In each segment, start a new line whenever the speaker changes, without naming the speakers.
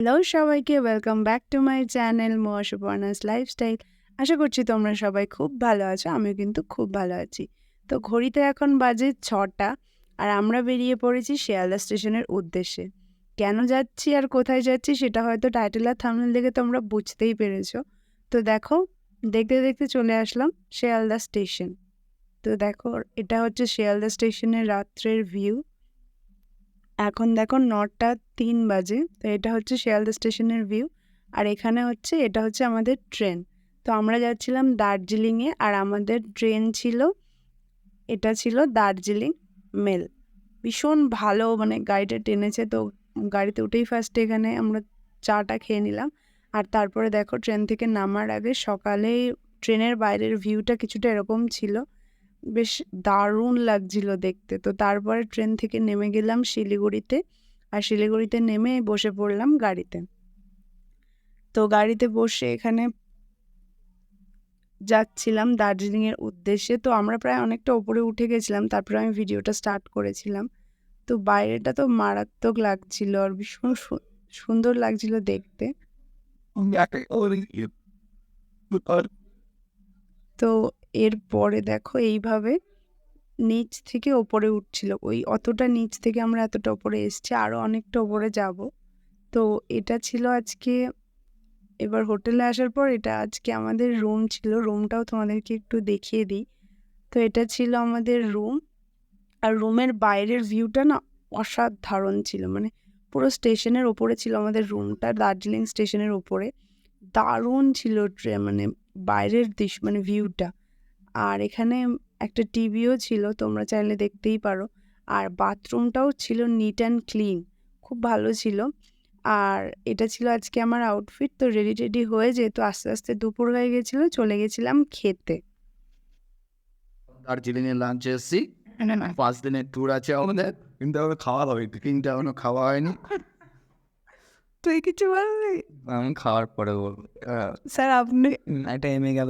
Hello সবাইকে, welcome back to my channel Suparna's lifestyle. আশা করছি তোমরা সবাই খুব ভালো আছো। আমিও কিন্তু খুব ভালো আছি। তো ঘড়িতে এখন বাজে 6টা আর আমরা বেরিয়ে পড়েছি শিয়ালদা স্টেশনের উদ্দেশ্যে। কেন যাচ্ছি আর কোথায় যাচ্ছি সেটা হয়তো টাইটেল আর থাম্বনেল দেখে তোমরা বুঝতেই পেরেছো। তো দেখো, দেখতে দেখতে চলে আসলাম শিয়ালদা স্টেশন। তো দেখো, এটা হচ্ছে শিয়ালদা স্টেশনের রাত্রের ভিউ। এখন দেখো 9টা 3 বাজে। তো এটা হচ্ছে শিয়ালদা স্টেশনের ভিউ। আর এখানে হচ্ছে এটা হচ্ছে আমাদের ট্রেন। তো আমরা যাচ্ছিলাম দার্জিলিংয়ে আর আমাদের ট্রেন ছিল, এটা ছিল দার্জিলিং মেল। ভীষণ ভালো, মানে গাড়িটা টেনেছে। তো গাড়িতে উঠেই ফার্স্টে এখানে আমরা চাটা খেয়ে নিলাম। আর তারপরে দেখো, ট্রেন থেকে নামার আগে সকালে ট্রেনের বাইরের ভিউটা কিছুটা এরকম ছিল, বেশ দারুণ লাগছিল দেখতে। তো তারপরে ট্রেন থেকে নেমে গেলাম শিলিগুড়িতে, আর শিলিগুড়িতে নেমে বসে পড়লাম গাড়িতে। তো গাড়িতে বসে এখানে যাচ্ছিলাম দার্জিলিংয়ের উদ্দেশ্যে। তো আমরা প্রায় অনেকটা ওপরে উঠে গেছিলাম, তারপরে আমি ভিডিওটা স্টার্ট করেছিলাম। তো বাইরেটা তো মারাত্মক লাগছিল আর ভীষণ সুন্দর লাগছিল দেখতে। তো এরপরে দেখো এইভাবে নিচ থেকে ওপরে উঠছিল, ওই অতটা নিচ থেকে আমরা এতটা ওপরে এসছি, আরও অনেকটা ওপরে যাব। তো এটা ছিল আজকে, এবার হোটেলে আসার পর এটা আজকে আমাদের রুম ছিল। রুমটাও তোমাদেরকে একটু দেখিয়ে দিই। তো এটা ছিল আমাদের রুম, আর রুমের বাইরের ভিউটা না অসাধারণ ছিল, মানে পুরো স্টেশনের ওপরে ছিল আমাদের রুমটা, দার্জিলিং স্টেশনের ওপরে। দারুণ ছিল মানে বাইরের দৃশ্য, মানে ভিউটা। আর এখানে একটা টিভিও ছিল, তোমরা চাইলে দেখতেই পারো। আর বাথরুমটাও ছিল নিট অ্যান্ড ক্লিন, খুব ভালো ছিল। আর এটা ছিল আজকে আমার আউটফিট। তো রেডি টেডি হয়ে, যেহেতু আস্তে আস্তে দুপুর হয়ে গেছিলো, চলে গেছিলাম খেতে।
দার্জিলিং এ লাঞ্চে এসেছি। 5 দিনের ট্যুর আছে আমাদের, কিন্তু এখনো খাওয়া হয়নি, টিফিনটা এখনো খাওয়া হয়নি।
তুই কিছু বলবি?
আমি খাওয়ার পরে বলবো।
স্যার আপনি।
একটা এমে গেল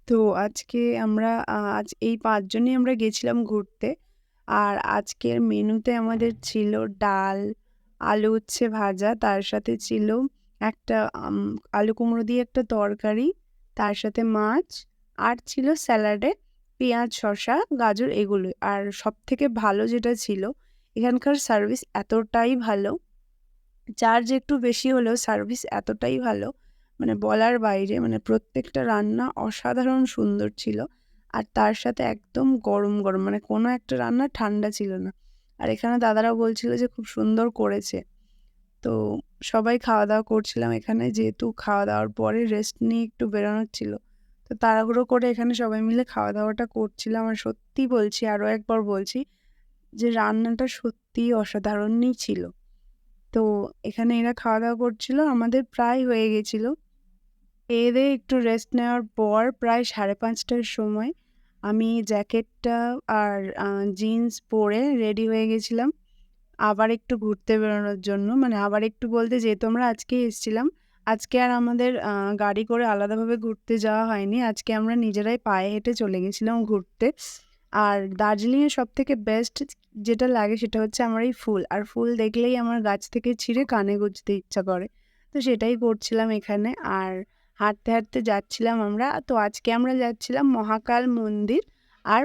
তো আজকে আমরা আজ এই 5 জনই আমরা গেছিলাম ঘুরতে। আর আজকের মেনুতে আমাদের ছিল ডাল, আলু উচ্ছে ভাজা, তার সাথে ছিল একটা আলু কুমড়ো দিয়ে একটা তরকারি, তার সাথে মাছ, আর ছিল স্যালাডে পেঁয়াজ শসা গাজর এগুলো। আর সব থেকে ভালো যেটা ছিল, এখানকার সার্ভিস এতটাই ভালো, চার্জ একটু বেশি হলেও সার্ভিস এতটাই ভালো, মানে বলার বাইরে। মানে প্রত্যেকটা রান্না অসাধারণ সুন্দর ছিল। আর তার সাথে একদম গরম গরম, মানে কোনো একটা রান্না ঠান্ডা ছিল না। আর এখানে দাদারাও বলছিল যে খুব সুন্দর করেছে। তো সবাই খাওয়া দাওয়া করছিলাম এখানে, যেহেতু খাওয়া দাওয়ার পরে রেস্ট নিয়ে একটু বেরোনোর ছিল। তো তাড়াহুড়ো করে এখানে সবাই মিলে খাওয়া দাওয়াটা করছিলাম। আর সত্যি বলছি, আরও একবার বলছি, যে রান্নাটা সত্যিই অসাধারণই ছিল। তো এখানে এরা খাওয়া দাওয়া করছিল, আমাদের প্রায় হয়ে গেছিলো। খেয়ে দিয়ে একটু রেস্ট নেওয়ার পর প্রায় 5:30টার সময় আমি জ্যাকেটটা আর জিন্স পরে রেডি হয়ে গেছিলাম আবার একটু ঘুরতে বেরোনোর জন্য। মানে আবার একটু বলতে, যেহেতু আমরা আজকেই এসেছিলাম, আজকে আর আমাদের গাড়ি করে আলাদাভাবে ঘুরতে যাওয়া হয়নি। আজকে আমরা নিজেরাই পায়ে হেঁটে চলে গেছিলাম ঘুরতে। আর দার্জিলিংয়ের সবথেকে বেস্ট যেটা লাগে সেটা হচ্ছে আমার এই ফুল। আর ফুল দেখলেই আমার গাছ থেকে ছিঁড়ে কানে গুঁজতে ইচ্ছা করে। তো সেটাই করছিলাম এখানে। আর হাঁটতে হাঁটতে যাচ্ছিলাম আমরা। তো আজকে আমরা যাচ্ছিলাম মহাকাল মন্দির আর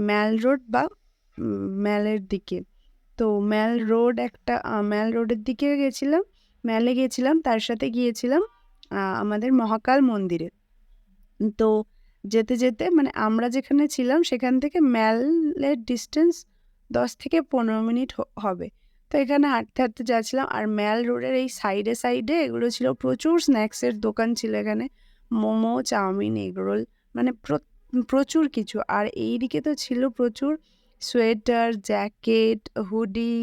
ম্যাল রোড বা ম্যালের দিকে। তো ম্যাল রোড একটা ম্যাল রোডের দিকে গেছিলাম, ম্যালে গেছিলাম, তার সাথে গিয়েছিলাম আমাদের মহাকাল মন্দিরে। তো যেতে যেতে, মানে আমরা যেখানে ছিলাম সেখান থেকে ম্যালের ডিস্টেন্স 10 থেকে 15 মিনিট হবে। তো এখানে হাঁটতে হাঁটতে যাচ্ছিলাম। আর ম্যাল রোডের এই সাইডে সাইডে এগুলো ছিল প্রচুর স্ন্যাক্সের দোকান ছিল এখানে, মোমো, চাউমিন, এগরোল, মানে প্রচুর কিছু। আর এই দিকে তো ছিল প্রচুর সোয়েটার, জ্যাকেট, হুডি,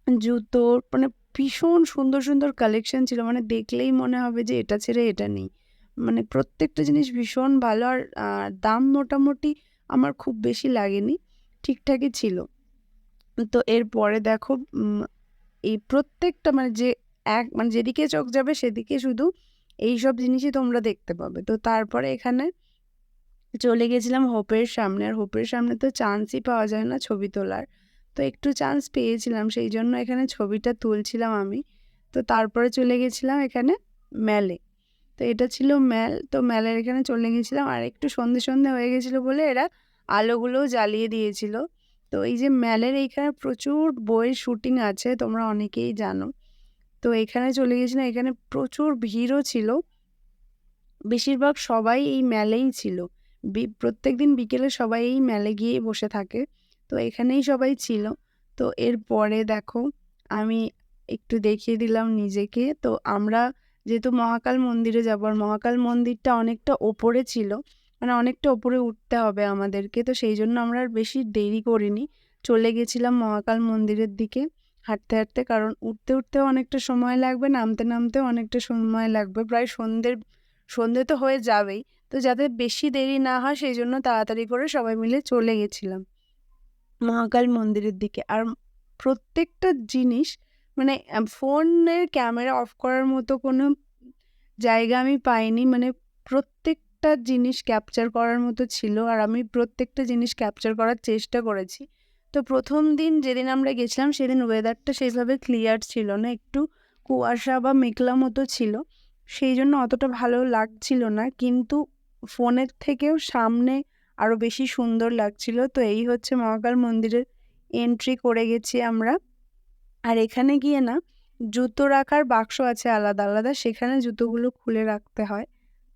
জুতো, মানে ভীষণ সুন্দর সুন্দর কালেকশন ছিল। মানে দেখলেই মনে হবে যে এটা ছেড়ে এটা নেই। মানে প্রত্যেকটা জিনিস ভীষণ ভালো। আর দাম মোটামুটি আমার খুব বেশি লাগেনি, ঠিকঠাকই ছিল। তো এরপরে দেখো, এই প্রত্যেকটা, মানে যে মানে যেদিকে চোখ যাবে সেদিকে শুধু এইসব জিনিসই তোমরা দেখতে পাবে। তো তারপরে এখানে চলে গেছিলাম হোপের সামনে। আর হোপের সামনে তো চান্সই পাওয়া যায় না ছবি তোলার। তো একটু চান্স পেয়েছিলাম, সেই জন্য এখানে ছবিটা তুলছিলাম আমি। তো তারপরে চলে গেছিলাম এখানে ম্যালে। তো এটা ছিল ম্যাল। তো ম্যালের এখানে চলে গেছিলাম, আর একটু সন্ধে হয়ে গেছিলো বলে এরা আলোগুলোও জ্বালিয়ে দিয়েছিল। তো এই যে ম্যালের এইখানে প্রচুর বইয়ের শুটিং আছে, তোমরা অনেকেই জানো। তো এখানে চলে গেছিলাম, এখানে প্রচুর ভিড়ও ছিল। বেশিরভাগ সবাই এই ম্যালেই ছিল। প্রত্যেকদিন বিকেলে সবাই এই ম্যালে গিয়েই বসে থাকে। তো এখানেই সবাই ছিল। তো এরপরে দেখো আমি একটু দেখিয়ে দিলাম নিজেকে। তো আমরা যেহেতু মহাকাল মন্দিরে যাবো, আর মহাকাল মন্দিরটা অনেকটা ওপরে ছিল, মানে অনেকটা ওপরে উঠতে হবে আমাদেরকে। তো সেই জন্য আমরা আর বেশি দেরি করিনি, চলে গেছিলাম মহাকাল মন্দিরের দিকে হাঁটতে হাঁটতে। কারণ উঠতে উঠতেও অনেকটা সময় লাগবে, নামতে নামতেও অনেকটা সময় লাগবে, প্রায় সন্ধে তো হয়ে যাবেই। তো যাতে বেশি দেরি না হয় সেই জন্য তাড়াতাড়ি করে সবাই মিলে চলে গেছিলাম মহাকাল মন্দিরের দিকে। আর প্রত্যেকটা জিনিস মানে ফোনের ক্যামেরা অফ করার মতো কোনো জায়গা আমি পাইনি, মানে প্রত্যেকটা জিনিস ক্যাপচার করার মতো ছিল, আর আমি প্রত্যেকটা জিনিস ক্যাপচার করার চেষ্টা করেছি। তো প্রথম দিন যেদিন আমরা গেছিলাম সেদিন ওয়েদারটা সেইভাবে ক্লিয়ার ছিল না, একটু কুয়াশা বা মেঘলা মতো ছিল, সেই জন্য অতটা ভালো লাগছিল না। কিন্তু ফোনের থেকেও সামনে আরও বেশি সুন্দর লাগছিল। তো এই হচ্ছে মহাকাল মন্দিরের এন্ট্রি করে গেছি আমরা। আর এখানে গিয়ে না জুতো রাখার বাক্স আছে আলাদা আলাদা, সেখানে জুতোগুলো খুলে রাখতে হয়।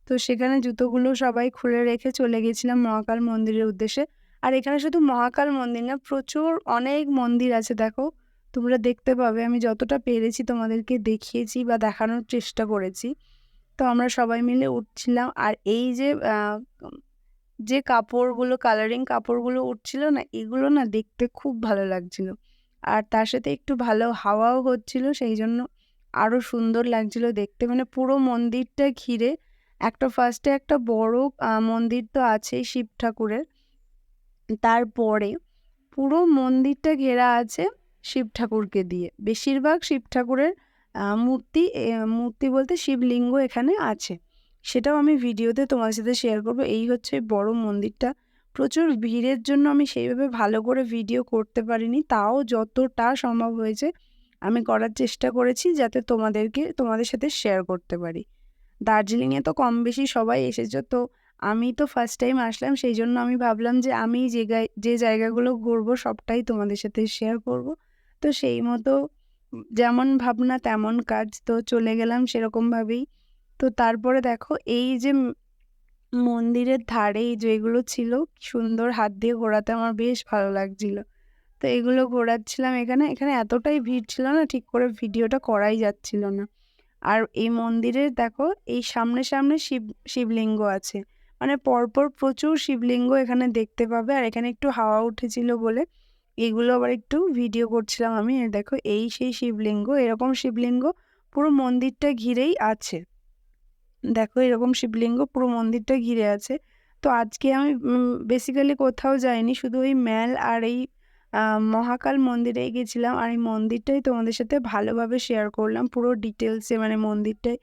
তো সেখানে জুতোগুলো সবাই খুলে রেখে চলে গেছিলাম মহাকাল মন্দিরের উদ্দেশ্যে। আর এখানে শুধু মহাকাল মন্দির না, প্রচুর অনেক মন্দির আছে, দেখো তোমরা দেখতে পাবে। আমি যতটা পেরেছি তোমাদেরকে দেখিয়েছি বা দেখানোর চেষ্টা করেছি। তো আমরা সবাই মিলে উঠছিলাম, আর এই যে কাপড়গুলো, কালারিং কাপড়গুলো উঠছিল না, এগুলো না দেখতে খুব ভালো লাগছিল। আর তার সাথে একটু ভালো হাওয়াও হচ্ছিল, সেই জন্য আরও সুন্দর লাগছিল দেখতে। মানে পুরো মন্দিরটা ঘিরে ফার্স্টে একটা বড় মন্দির তো আছেই শিব ঠাকুরের, তারপরে পুরো মন্দিরটা ঘেরা আছে শিব ঠাকুরকে দিয়ে। বেশিরভাগ শিব ঠাকুরের মূর্তি বলতে শিবলিঙ্গ এখানে আছে, সেটাও আমি ভিডিওতে তোমার সাথে শেয়ার করব। এই হচ্ছে বড় মন্দিরটা। প্রচুর ভিড়ের জন্য আমি সেইভাবে ভালো করে ভিডিও করতে পারিনি, তাও যতটা সম্ভব হয়েছে আমি করার চেষ্টা করেছি, যাতে তোমাদের সাথে শেয়ার করতে পারি। দার্জিলিংয়ে তো কম বেশি সবাই এসেছো, তো আমি তো ফার্স্ট টাইম আসলাম, সেই জন্য আমি ভাবলাম যে আমি যে জায়গাগুলো ঘুরবো সবটাই তোমাদের সাথে শেয়ার করব। তো সেই মতো যেমন ভাবনা তেমন কাজ, তো চলে গেলাম সেরকমভাবেই। তো তারপরে দেখো এই যে মন্দিরের ধারে যেগুলো ছিল, সুন্দর হাত দিয়ে ঘোরাতে আমার বেশ ভালো লাগছিল। তো এগুলো ঘোরাচ্ছিলাম এখানে এতটাই ভিড় ছিল না, ঠিক করে ভিডিওটা করাই যাচ্ছিল না। আর এই মন্দিরের দেখো এই সামনে শিবলিঙ্গ আছে, মানে পরপর প্রচুর শিবলিঙ্গ এখানে দেখতে পাবে। আর এখানে একটু হাওয়া উঠেছিল বলে এগুলো আবার একটু ভিডিও করছিলাম আমি। আর দেখো এই সেই শিবলিঙ্গ, এরকম শিবলিঙ্গ পুরো মন্দিরটা ঘিরেই আছে। দেখো এরকম শিবলিঙ্গ পুরো মন্দিরটা ঘিরে আছে। তো আজকে আমি বেসিক্যালি কোথাও যাইনি, শুধু ওই ম্যাল আর এই মহাকাল মন্দিরেই গেছিলাম। আর এই মন্দিরটাই তোমাদের সাথে ভালোভাবে শেয়ার করলাম পুরো ডিটেলসে, মানে মন্দিরটায়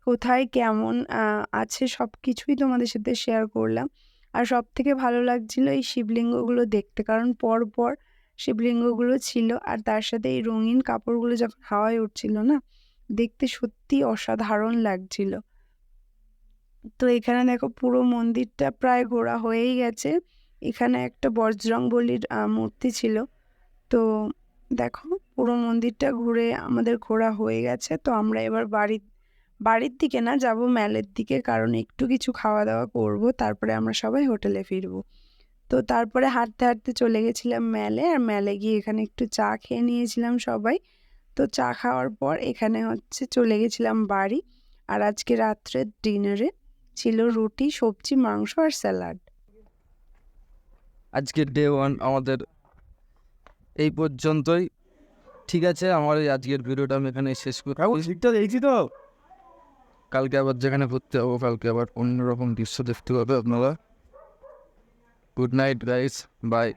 কোথায় কেমন আছে সব কিছুই তোমাদের সাথে শেয়ার করলাম। আর সব থেকে ভালো লাগছিল এই শিবলিঙ্গগুলো দেখতে, কারণ পর পর শিবলিঙ্গগুলো ছিল, আর তার সাথে এই রঙিন কাপড়গুলো যখন হাওয়ায় উঠছিল না, দেখতে সত্যি অসাধারণ লাগছিল। তো এখানে দেখো পুরো মন্দিরটা প্রায় ঘোরা হয়েই গেছে। এখানে একটা বজরংবলীর মূর্তি ছিল। তো দেখো পুরো মন্দিরটা ঘুরে আমাদের ঘোরা হয়ে গেছে। তো আমরা এবার বাড়ির দিকে না যাব, ম্যালের দিকে, কারণ একটু কিছু খাওয়া দাওয়া করব, তারপরে আমরা সবাই হোটেলে ফিরবো। তো তারপরে হাঁটতে হাঁটতে চলে গেছিলাম ম্যালে, আর ম্যালে গিয়ে এখানে একটু চা খেয়ে নিয়েছিলাম সবাই। তো চা খাওয়ার পর এখানে চলে গেছিলাম বাড়ি। আর আজকে রাত্রের ডিনারে ছিল রুটি, সবজি, মাংস আর স্যালাড।
আজকের ডে 1 আমাদের এই পর্যন্তই। ঠিক আছে, আমার এই আজকের ভিডিওটা আমি এখানে শেষ করছি। ঠিকঠাক দেখছি তো, কালকে আবার যেখানে ঘুরতে যাবো, কালকে আবার অন্যরকম দৃশ্য দেখতে পাবে আপনারা। Good night guys, by.